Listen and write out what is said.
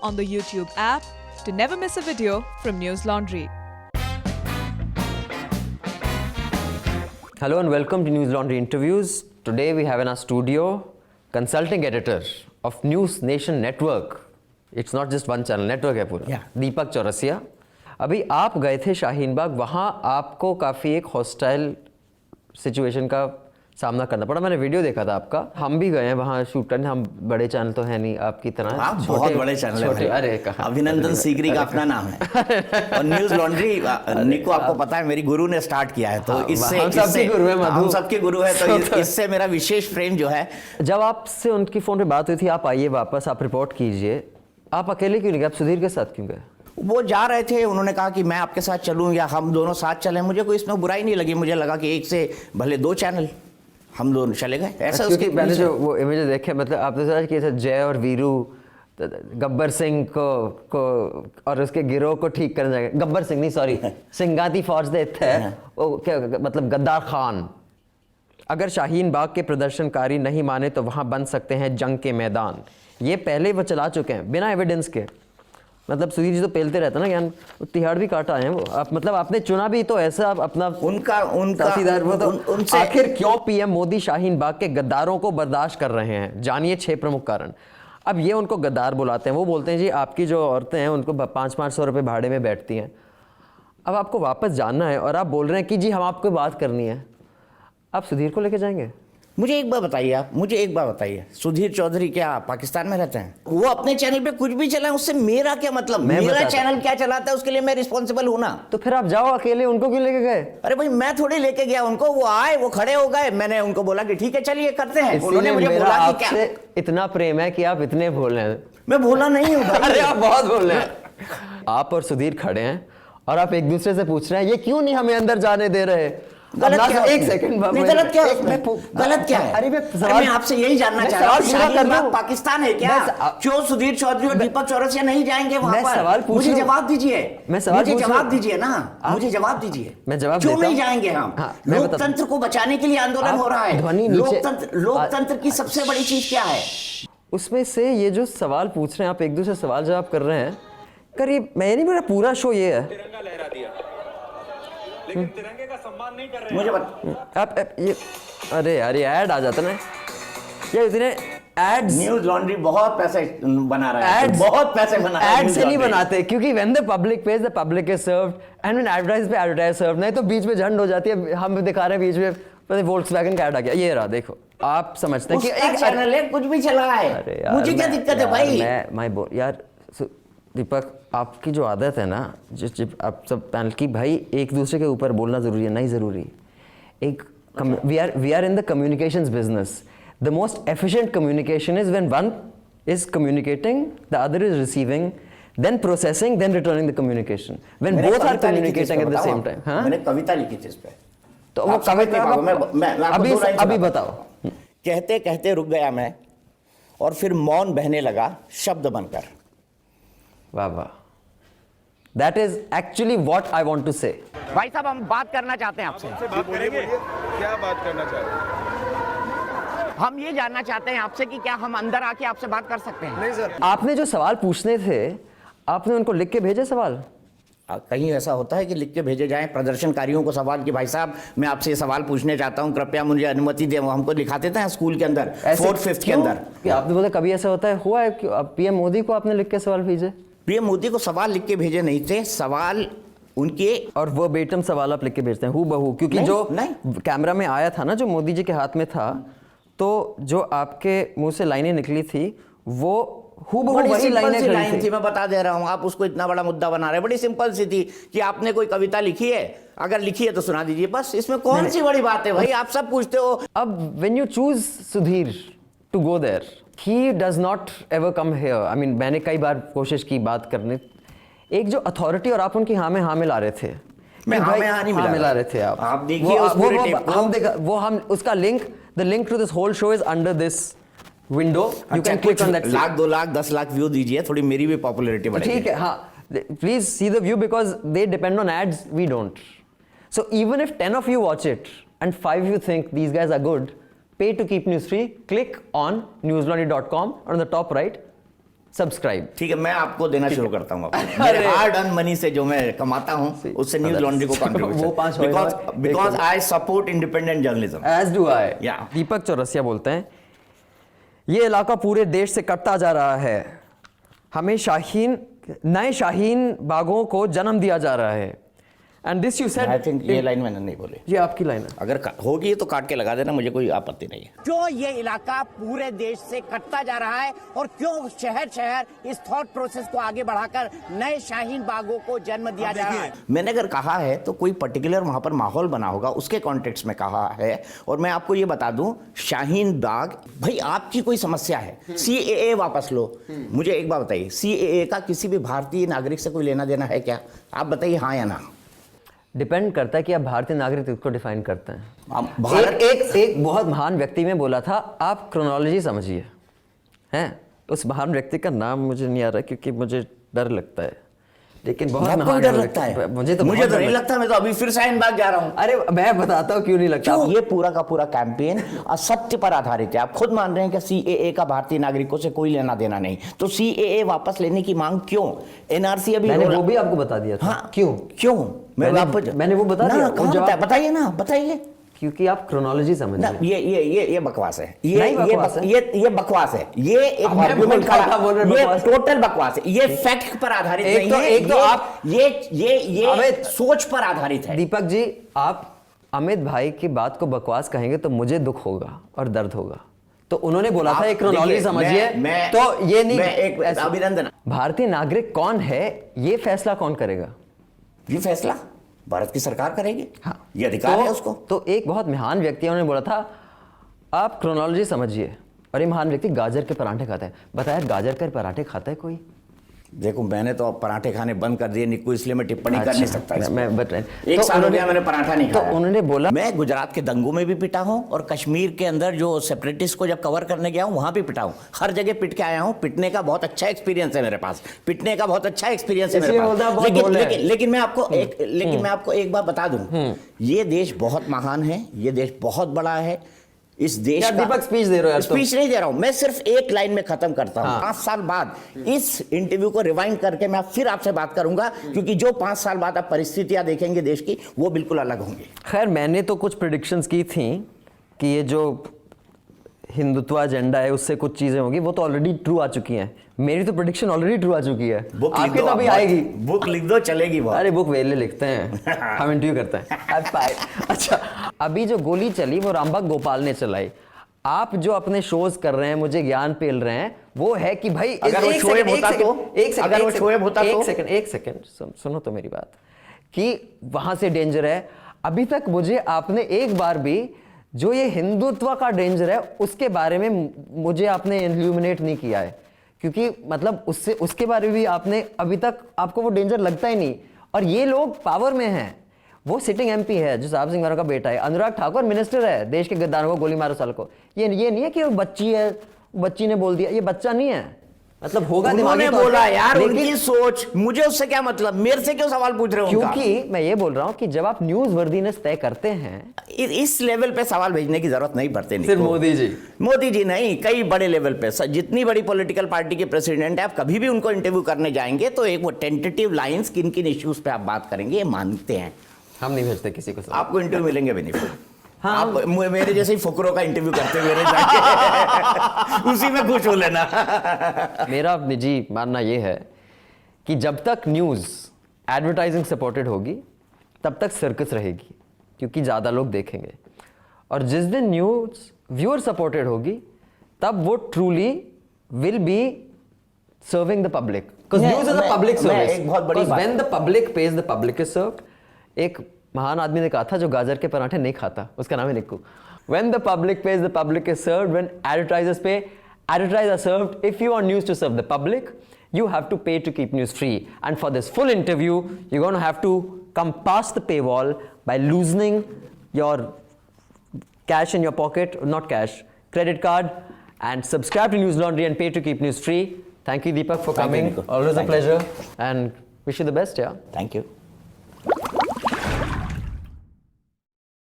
on the YouTube app to never miss a video from News Laundry. Hello and welcome to News Laundry Interviews. Today we have in our studio consulting editor of News Nation Network. It's not just one channel, network है पूरा. दीपक चौरसिया. अभी आप गए थे शाहीन बाग, वहाँ आपको काफ़ी एक हॉस्टाइल सिचुएशन का सामना करना पड़ा. मैंने वीडियो देखा था आपका. हम भी गए हैं वहाँ शूट करने. हम बड़े चैनल तो है नहीं आपकी तरह. आप बहुत बड़े चैनल है. अरे कहा अभिनंदन सीकरी का अपना नाम है और न्यूज लॉन्ड्री निको आपको पता है मेरी गुरु ने स्टार्ट किया है, तो इससे हम सबके गुरु है, तो इससे मेरा विशेष प्रेम जो है. जब आपसे उनकी फोन पे बात हुई थी, आप आइए वापस, आप रिपोर्ट कीजिए, आप अकेले क्यों नहीं गए? आप सुधीर के साथ क्यों गए? वो जा रहे थे, उन्होंने कहा कि मैं आपके साथ चलूं या हम दोनों साथ चलें. मुझे कोई इसमें बुराई नहीं लगी. मुझे लगा कि एक से भले दो चैनल, हम दोनों चले गए. ऐसा उसके मैंने जो वो इमेज देखे, मतलब आपने सोचा कि ऐसा जय और वीरू गब्बर सिंह को और उसके गिरोह को ठीक करने जाएंगे. गब्बर सिंह नहीं, सॉरी, सिंगाती फौज दे थे वो, क्या मतलब गद्दार खान. अगर शाहीन बाग के प्रदर्शनकारी नहीं माने तो वहां बन सकते हैं जंग के मैदान. ये पहले वो चला चुके हैं बिना एविडेंस के. मतलब सुधीर जी तो पेलते रहते ना ज्ञान. तिहाड़ भी काटा है वो. आप मतलब आपने चुना भी तो ऐसा आप अपना उनका वो तो आखिर क्यों पीएम मोदी शाहीन बाग के गद्दारों को बर्दाश्त कर रहे हैं? जानिए 6 प्रमुख कारण. अब ये उनको गद्दार बुलाते हैं. वो बोलते हैं जी आपकी जो औरतें हैं उनको 500-500 रुपये भाड़े में बैठती हैं. अब आपको वापस जाना है और आप बोल रहे हैं कि जी हम आपको बात करनी है. आप सुधीर को लेके जाएंगे? मुझे एक बात बताइए, सुधीर चौधरी क्या पाकिस्तान में रहते हैं? वो अपने चैनल पे कुछ भी चलाएं, उससे मेरा क्या मतलब? मेरा चैनल क्या चलाता है उसके लिए मैं रिस्पॉन्सिबल हूं ना. तो फिर आप जाओ अकेले, उनको क्यों लेके गए? अरे भाई मैं थोड़ी लेके गया उनको. वो आए, वो खड़े हो गए, मैंने उनको बोला कि ठीक है चलिए करते हैं. उन्होंने मुझे बोला कि क्या इतना प्रेम है कि आप इतने बोल रहे हैं. मैं बोला नहीं हूँ. अरे आप बहुत बोल रहे हैं. आप और सुधीर खड़े हैं और आप एक दूसरे से पूछ रहे हैं ये क्यों नहीं हमें अंदर जाने दे रहे? गलत क्या? एक सेकंड, गलत क्या है? अरे मैं आपसे यही जानना चाह रहा हूँ, शाहीन बाग पाकिस्तान है क्या? क्यों सुधीर चौधरी और दीपक चौरसिया नहीं जाएंगे वहां पर? मुझे जवाब दीजिए. मुझे जवाब दीजिए ना. मुझे जवाब दीजिए. क्यों नहीं जाएंगे हम? लोकतंत्र को बचाने के लिए आंदोलन हो रहा है. लोकतंत्र की सबसे बड़ी चीज क्या है? उसमें से ये जो सवाल पूछ रहे हैं आप, एक दूसरे सवाल जवाब कर रहे हैं. करीब मैं नहीं, मेरा पूरा शो ये है. तिरंगा लहरा दिया लेकिन तिरंगे का सम्मान नहीं कर रहे. मुझे बता आप ये, अरे यार ये ऐड आ जाता ना. ये इतने एड्स, न्यूज लॉन्ड्री बहुत पैसे बना रहा है. बहुत पैसे बना रहा है. एड से नहीं बनाते, क्योंकि when the public page the public is served and when advertise पे एडवर्टाइज सर्व. नहीं तो बीच में झंड हो जाती है. हम दिखा रहे हैं बीच में पता वोल्क्सवैगन का ऐड आ गया. ये रहा देखो. आप समझते हैं कि एक चैनल है कुछ भी चला है. मुझे क्या दिक्कत है भाई? मैं बोल यार दीपक, आपकी जो आदत है ना, जब आप सब पैनल की, भाई एक दूसरे के ऊपर बोलना जरूरी है? नहीं जरूरी. एक we are in the communications business. The most efficient communication is when one is communicating, the other is receiving, then processing, then returning the communication. When both are communicating at the same time. हाँ? मैंने कविता लिखी थी इस पे. तो वो कविता अभी बताओ. कहते कहते रुक गया मैं और फिर मौन बहने लगा शब्द बनकर. वाह वाह. That is actually what I want to say. भाई साहब हम बात करना चाहते हैं आपसे. बात करेंगे. क्या बात करना चाह रहे हैं? हम ये जानना चाहते हैं आपसे कि क्या हम अंदर आके आपसे बात कर सकते हैं? नहीं सर. आपने जो सवाल पूछने थे, आपने उनको लिख के भेजे सवाल? कहीं ऐसा होता है कि लिख के भेजे जाएं प्रदर्शनकारियों को सवाल कि भाई साहब मैं आपसे ये सवाल पूछने चाहता हूं, कृपया मुझे अनुमति दें. वो हमको लिखाते थे स्कूल के अंदर 4th 5th के अंदर. आपने बोला कभी ऐसा होता है, हुआ है? पीएम मोदी को आपने लिख के सवाल भेजे? पीएम मोदी को सवाल लिख के भेजे नहीं थे. सवाल उनके, और वो बेटम सवाल आप लिख के भेजते हैं हूँ बहू, क्योंकि जो कैमरा में आया था ना, जो मोदी जी के हाथ में था, तो जो आपके मुंह से लाइनें निकली थी वो वही लाइन थी. मैं बता दे रहा हूं, आप उसको इतना बड़ा मुद्दा बना रहे हैं. बड़ी सिंपल सी थी कि आपने कोई कविता लिखी है, अगर लिखी है तो सुना दीजिए. बस इसमें कौन सी बड़ी बात है भाई? आप सब पूछते हो. अब when you choose Sudhir to go there, he does not ever come here. I mean मैंने कई बार कोशिश की बात करने. एक जो अथॉरिटी, और आप उनकी हाँ में हाँ मिला रहे थे. मैं हाँ में हाँ नहीं मिला रहे थे आप देखिए हम उसका link, the link to this whole show is under this window. You can click on that. 1 lakh 2 lakh 10 lakh view दीजिए, थोड़ी मेरी भी पॉपुलैरिटी बढ़ेगी. ठीक है. हाँ, please see the view because they depend on ads, we don't. So even if 10 of you watch it and 5 you think these guys are good, pay to keep news free. Click on newslaundry.com, on the top right subscribe. ठीक है, मैं आपको देना शुरू करता हूँ। मेरे hard earn money से जो मैं कमाता हूँ उससे न्यूज लॉन्ड्री को contribution, because I support independent journalism, as do I. Deepak Chaurasia बोलते हैं, ये इलाका पूरे देश से कटता जा रहा है, हमें नए शाहीन बागों को जन्म दिया जा रहा है। And this you said, I think ये लाइन मैंने नहीं बोली, ये आपकी लाइन है। अगर होगी तो काट के लगा देना, मुझे कोई आपत्ति नहीं है। क्यों ये इलाका पूरे देश से कटता जा रहा है और क्यों शहर शहर इस थॉट प्रोसेस को आगे बढ़ाकर नए शाहीन बागों को जन्म दिया जा रहा है? मैंने अगर कहा है तो कोई पर्टिकुलर वहां पर माहौल बना होगा, उसके कॉन्टेक्स्ट में कहा है। और मैं आपको ये बता दूं, शाहीन बाग, भाई आपकी कोई समस्या है, CAA वापस लो। मुझे एक बात बताइए, CAA का किसी भी भारतीय नागरिक से कोई लेना देना है क्या? आप बताइए हाँ या ना। डिपेंड करता है कि आप भारतीय नागरिक को डिफाइन करते हैं। भारत एक बहुत महान व्यक्ति में बोला था, आप क्रोनोलॉजी समझिए, हैं? उस महान व्यक्ति का नाम मुझे नहीं आ रहा क्योंकि मुझे डर लगता है, लेकिन बहुत महान डर लगता है। मुझे तो नहीं लगता, मैं तो अभी फिर शाहीन बाग जा रहा हूँ। अरे मैं बताता हूँ क्यों नहीं लगता। ये पूरा का पूरा कैंपेन असत्य पर आधारित है। आप खुद मान रहे हैं कि CAA का भारतीय नागरिकों से कोई लेना देना नहीं, तो CAA वापस लेने की मांग क्यों? NRC अभी मैंने वो भी आपको बता दिया था। हाँ, क्यों मैंने वो बता दिया। बताइए ना, बताइए। क्योंकि आप क्रोनोलॉजी समझिए। ये बकवास है, ये बकवास है, ये एक आर्गुमेंट ये टोटल बकवास है, ये फैक्ट पर आधारित नहीं है। एक तो आप ये सोच पर आधारित है। दीपक जी, आप अमित भाई की बात को बकवास कहेंगे तो मुझे दुख होगा और दर्द होगा। तो उन्होंने बोला था एक क्रोनोलॉजी समझिए, तो ये नहीं। एक अभिनंदन। भारतीय नागरिक कौन है, ये फैसला कौन करेगा? ये फैसला भारत की सरकार करेगी। हाँ, ये अधिकार है उसको। तो एक बहुत महान व्यक्ति उन्होंने बोला था, आप क्रोनोलॉजी समझिए, और ये महान व्यक्ति गाजर के पराठे खाता है। बताया गाजर के पराठे खाता है कोई? देखो, मैंने तो पराठे खाने बंद कर दिए निक्कू, इसलिए मैं टिप्पणी कर नहीं सकता। एक साल हो गया मैंने पराठा नहीं खाया। तो उन्होंने बोला, मैं गुजरात के दंगों में भी पिटा हूं और कश्मीर के अंदर जो सेपरेटिस्ट को जब कवर करने गया हूं वहां भी पिटा हूं। हर जगह पिट के आया हूं। पिटने का बहुत अच्छा एक्सपीरियंस है मेरे पास, पिटने का बहुत अच्छा एक्सपीरियंस है मेरे पास। लेकिन मैं आपको एक बात बता दूं, ये देश बहुत महान है, ये देश बहुत बड़ा है। इस देश का दीपक स्पीच दे रहे हो? स्पीच नहीं दे रहा हूं, मैं सिर्फ एक लाइन में खत्म करता हूं। 5 साल बाद इस इंटरव्यू को रिवाइंड करके मैं फिर आपसे बात करूंगा, क्योंकि जो 5 साल बाद आप परिस्थितियां देखेंगे देश की, वो बिल्कुल अलग होंगी। खैर, मैंने तो कुछ प्रेडिक्शंस की थी कि ये जो हिंदुत्व एजेंडा है उससे कुछ चीजें होंगी, वो तो ऑलरेडी ट्रू आ चुकी हैं। मेरी तो प्रेडिक्शन ऑलरेडी ट्रू आ चुकी है। आपकी तो अभी आएगी। बुक लिख दो, चलेगी वो। अरे बुक वेले लिखते हैं, हम इंटरव्यू करते हैं। अच्छा, अभी जो गोली चली वो रामबाग गोपाल ने चलाई। आप जो अपने शोज कर रहे हैं, मुझे ज्ञान पेल रहे हैं, वो है कि भाई अगर वो शोएब होता तो एक सेकंड सुनो तो मेरी बात, कि वहां से डेंजर है। अभी तक मुझे आपने एक बार भी जो ये हिंदुत्व का डेंजर है उसके बारे में मुझे आपने इल्यूमिनेट नहीं किया है, क्योंकि मतलब उसके बारे में भी आपने अभी तक, आपको वो डेंजर लगता ही नहीं। और ये लोग पावर में हैं, वो सिटिंग MP है जो साहब सिंह का बेटा है, अनुराग ठाकुर मिनिस्टर है, देश के गद्दारों को गोली मारो साल को। ये नहीं है कि वो बच्ची है, बच्ची ने बोल दिया, ये बच्चा नहीं है, मतलब होगा दिमागी तौर पे। बोला यार, उनकी सोच, मुझे उससे क्या मतलब, मेरे से क्यों सवाल पूछ रहे हो? क्योंकि मैं ये बोल रहा हूं कि जब आप न्यूज वर्दीनेस तय करते हैं, इस लेवल पे सवाल भेजने की जरूरत नहीं पड़ती। सिर्फ मोदी जी नहीं, कई बड़े लेवल पे जितनी बड़ी पॉलिटिकल पार्टी के प्रेसिडेंट है, आप कभी भी उनको इंटरव्यू करने जाएंगे तो एक वो टेंटेटिव लाइंस, किन किन इश्यूज पे आप बात करेंगे, ये मानते हैं। हम नहीं भेजते किसी को, आपको इंटरव्यू मिलेंगे भी नहीं। हाँ, आप मेरे जैसे ही फुकरों का इंटरव्यू करते हुए जाके उसी में खुश हो लेना। मेरा निजी मानना यह है कि जब तक न्यूज़ एडवर्टाइजिंग सपोर्टेड होगी तब तक सर्कस रहेगी, क्योंकि ज़्यादा लोग देखेंगे। और जिस दिन न्यूज़ व्यूअर सपोर्टेड होगी तब वो truly will be serving the public, because news is a public service. एक बहुत बड़ी बात, when the public page the public is served. एक महान आदमी ने कहा था जो गाजर के पराठे नहीं खाता, उसका नाम है निक्कू। When the public pays, the public is served. When advertisers pay, advertisers are served. If you want news to serve the public, you have to pay to keep news free. And for this full interview, you're going to have to come past the paywall by loosening your cash in your pocket, not cash, credit card, and subscribe to News Laundry and pay to keep news free. Thank you, Deepak, for coming. Always a pleasure. And wish you the best, yeah. Thank you.